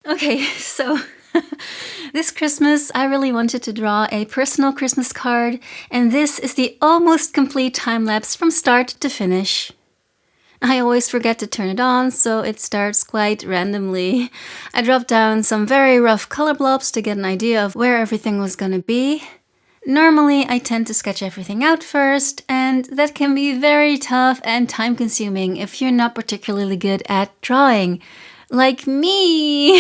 Okay, so this Christmas I really wanted to draw a personal Christmas card, and this is the almost complete time-lapse from start to finish. I always forget to turn it on, so it starts quite randomly. I dropped down some very rough color blobs to get an idea of where everything was gonna be. Normally, I tend to sketch everything out first, and that can be very tough and time-consuming if you're not particularly good at drawing. Like me!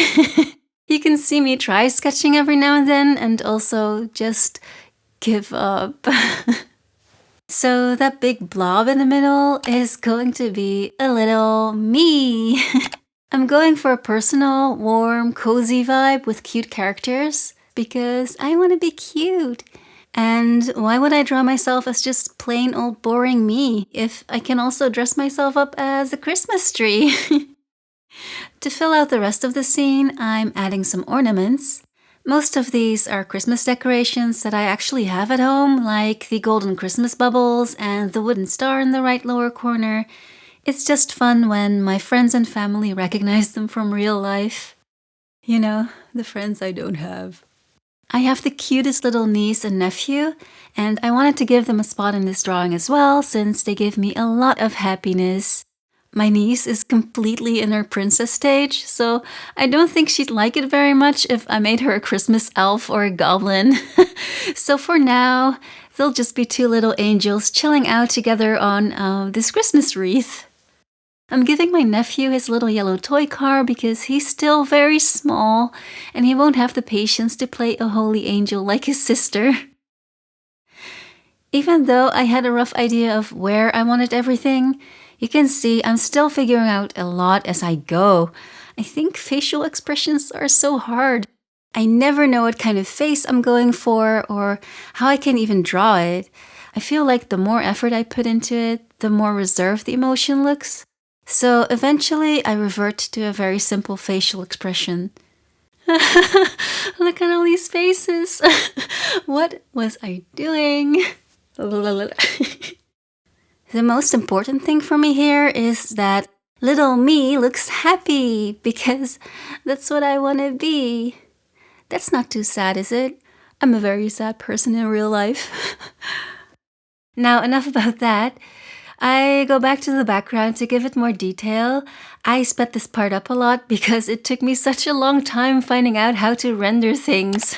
You can see me try sketching every now and then, and also just give up. So that big blob in the middle is going to be a little me. I'm going for a personal, warm, cozy vibe with cute characters because I want to be cute. And why would I draw myself as just plain old boring me if I can also dress myself up as a Christmas tree? To fill out the rest of the scene, I'm adding some ornaments. Most of these are Christmas decorations that I actually have at home, like the golden Christmas bubbles and the wooden star in the right lower corner. It's just fun when my friends and family recognize them from real life. You know, the friends I don't have. I have the cutest little niece and nephew, and I wanted to give them a spot in this drawing as well, since they give me a lot of happiness. My niece is completely in her princess stage, so I don't think she'd like it very much if I made her a Christmas elf or a goblin. So for now, they'll just be two little angels chilling out together on this Christmas wreath. I'm giving my nephew his little yellow toy car because he's still very small and he won't have the patience to play a holy angel like his sister. Even though I had a rough idea of where I wanted everything, you can see I'm still figuring out a lot as I go. I think facial expressions are so hard. I never know what kind of face I'm going for or how I can even draw it. I feel like the more effort I put into it, the more reserved the emotion looks. So eventually I revert to a very simple facial expression. Look at all these faces. What was I doing? The most important thing for me here is that little me looks happy because that's what I want to be. That's not too sad, is it? I'm a very sad person in real life. Now, enough about that. I go back to the background to give it more detail. I sped this part up a lot because it took me such a long time finding out how to render things.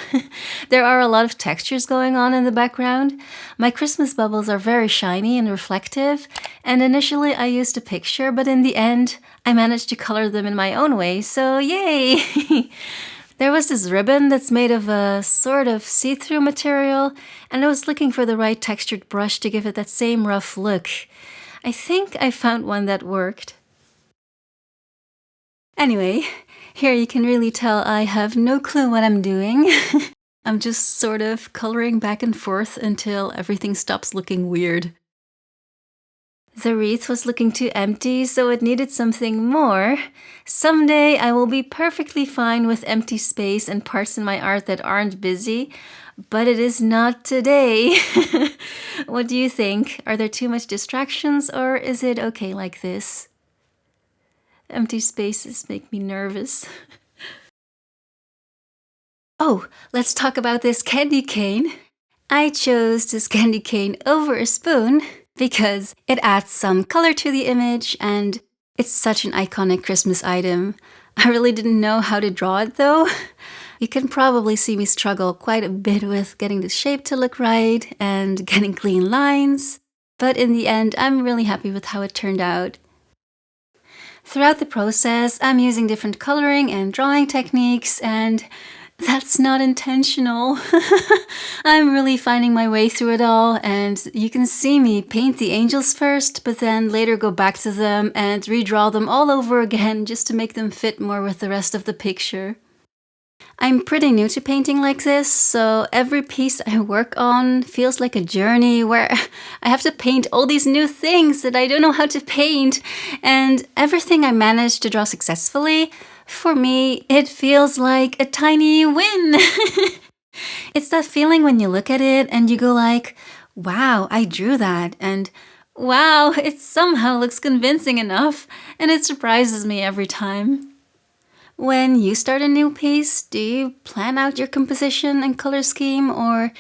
There are a lot of textures going on in the background. My Christmas bubbles are very shiny and reflective, and initially I used a picture, but in the end I managed to color them in my own way, so yay! There was this ribbon that's made of a sort of see-through material, and I was looking for the right textured brush to give it that same rough look. I think I found one that worked. Anyway, here you can really tell I have no clue what I'm doing. I'm just sort of coloring back and forth until everything stops looking weird. The wreath was looking too empty, so it needed something more. Someday I will be perfectly fine with empty space and parts in my art that aren't busy, but it is not today. What do you think? Are there too much distractions, or is it okay like this? Empty spaces make me nervous. Oh, let's talk about this candy cane. I chose this candy cane over a spoon because it adds some color to the image and it's such an iconic Christmas item. I really didn't know how to draw it though. You can probably see me struggle quite a bit with getting the shape to look right and getting clean lines, but in the end I'm really happy with how it turned out. Throughout the process, I'm using different coloring and drawing techniques, and that's not intentional. I'm really finding my way through it all, and you can see me paint the angels first, but then later go back to them and redraw them all over again just to make them fit more with the rest of the picture. I'm pretty new to painting like this, so every piece I work on feels like a journey where I have to paint all these new things that I don't know how to paint, and everything I manage to draw successfully, for me, it feels like a tiny win. It's that feeling when you look at it and you go like, wow, I drew that, and wow, it somehow looks convincing enough, and it surprises me every time. When you start a new piece, do you plan out your composition and color scheme, or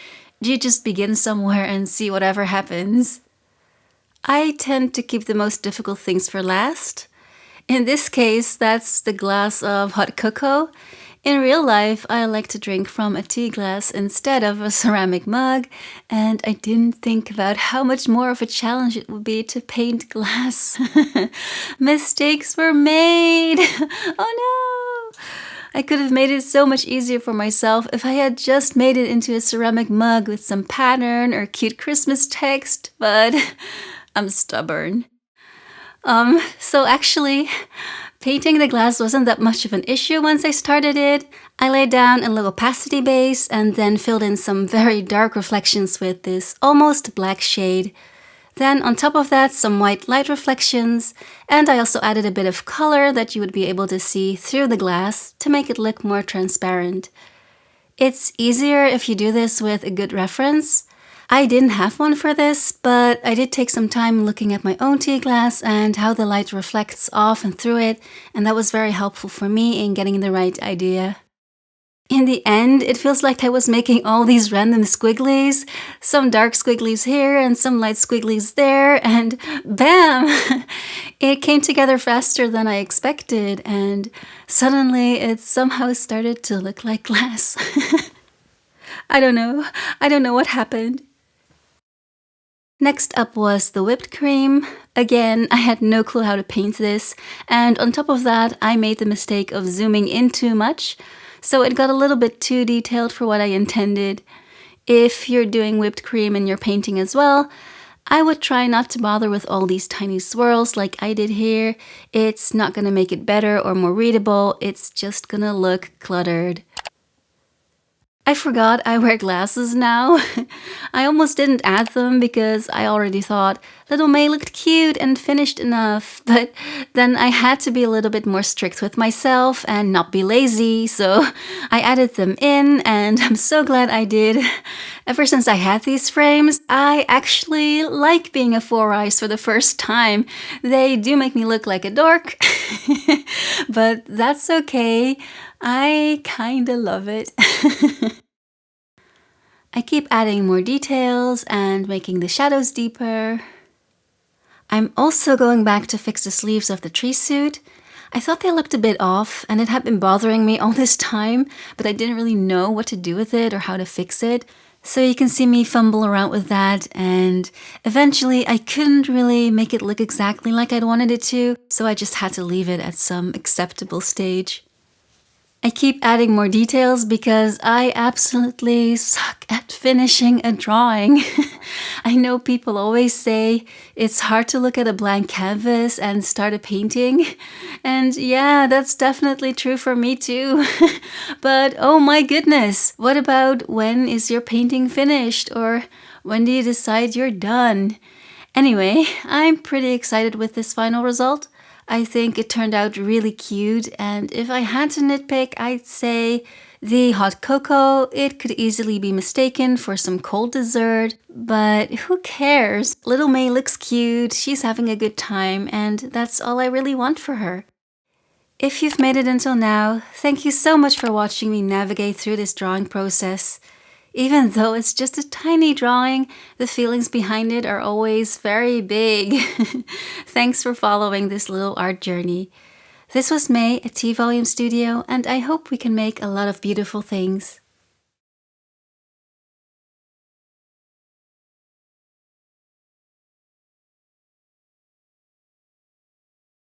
do you just begin somewhere and see whatever happens? I tend to keep the most difficult things for last. In this case, that's the glass of hot cocoa. In real life, I like to drink from a tea glass instead of a ceramic mug, and I didn't think about how much more of a challenge it would be to paint glass. Mistakes were made! Oh no! I could have made it so much easier for myself if I had just made it into a ceramic mug with some pattern or cute Christmas text, but I'm stubborn. So actually, painting the glass wasn't that much of an issue once I started it. I laid down a low opacity base and then filled in some very dark reflections with this almost black shade. Then on top of that, some white light reflections, and I also added a bit of color that you would be able to see through the glass to make it look more transparent. It's easier if you do this with a good reference. I didn't have one for this, but I did take some time looking at my own tea glass and how the light reflects off and through it, and that was very helpful for me in getting the right idea. In the end, it feels like I was making all these random squigglies, some dark squigglies here and some light squigglies there, and bam! It came together faster than I expected, and suddenly it somehow started to look like glass. I don't know what happened. Next up was the whipped cream. Again, I had no clue how to paint this, and on top of that, I made the mistake of zooming in too much, so it got a little bit too detailed for what I intended. If you're doing whipped cream in your painting as well, I would try not to bother with all these tiny swirls like I did here. It's not gonna make it better or more readable, it's just gonna look cluttered. I forgot I wear glasses now. I almost didn't add them because I already thought little May looked cute and finished enough, but then I had to be a little bit more strict with myself and not be lazy, so I added them in and I'm so glad I did. Ever since I had these frames, I actually like being a four eyes for the first time. They do make me look like a dork, but that's okay. I kinda love it. I keep adding more details and making the shadows deeper. I'm also going back to fix the sleeves of the tree suit. I thought they looked a bit off and it had been bothering me all this time, but I didn't really know what to do with it or how to fix it. So you can see me fumble around with that, and eventually I couldn't really make it look exactly like I'd wanted it to, so I just had to leave it at some acceptable stage. I keep adding more details because I absolutely suck at finishing a drawing. I know people always say it's hard to look at a blank canvas and start a painting. And yeah, that's definitely true for me too. But oh my goodness, what about when is your painting finished? Or when do you decide you're done? Anyway, I'm pretty excited with this final result. I think it turned out really cute, and if I had to nitpick, I'd say the hot cocoa, it could easily be mistaken for some cold dessert, but who cares? Little May looks cute, she's having a good time, and that's all I really want for her. If you've made it until now, thank you so much for watching me navigate through this drawing process. Even though it's just a tiny drawing, the feelings behind it are always very big. Thanks for following this little art journey. This was May at Tea Volume Studio, and I hope we can make a lot of beautiful things.